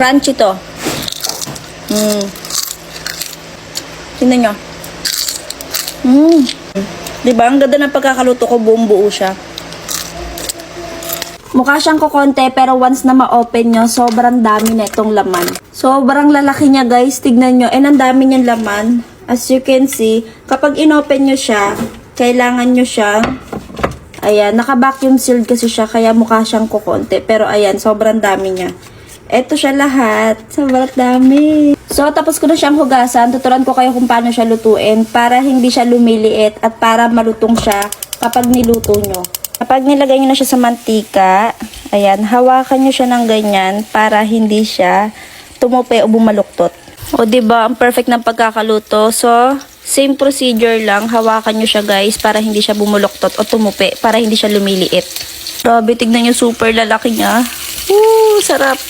Crunchy to. Tingnan nyo. Diba? Ang ganda ng pagkakaluto ko, buong buo siya. Mukha siyang kukonte, pero once na ma-open nyo, sobrang dami na itong laman. Sobrang lalaki niya, guys. Tignan nyo. And ang dami niyang laman. As you can see, kapag in-open nyo siya, kailangan nyo siya, ayan, naka-vacuum sealed kasi siya, kaya mukha siyang kukonte. Pero ayan, sobrang dami niya. Ito siya lahat. Sobrang dami. So, tapos ko na siyang hugasan. Tuturuan ko kayo kung paano siya lutuin para hindi siya lumiliit at para malutong siya kapag niluto nyo. Kapag nilagay nyo na siya sa mantika, ayan, hawakan nyo siya ng ganyan para hindi siya tumupi o bumaluktot. O, diba? Ang perfect ng pagkakaluto. So, same procedure lang. Hawakan nyo siya, guys, para hindi siya bumuluktot o tumupi, para hindi siya lumiliit. Grabe, tignan nyo, super lalaki niya. Sarap.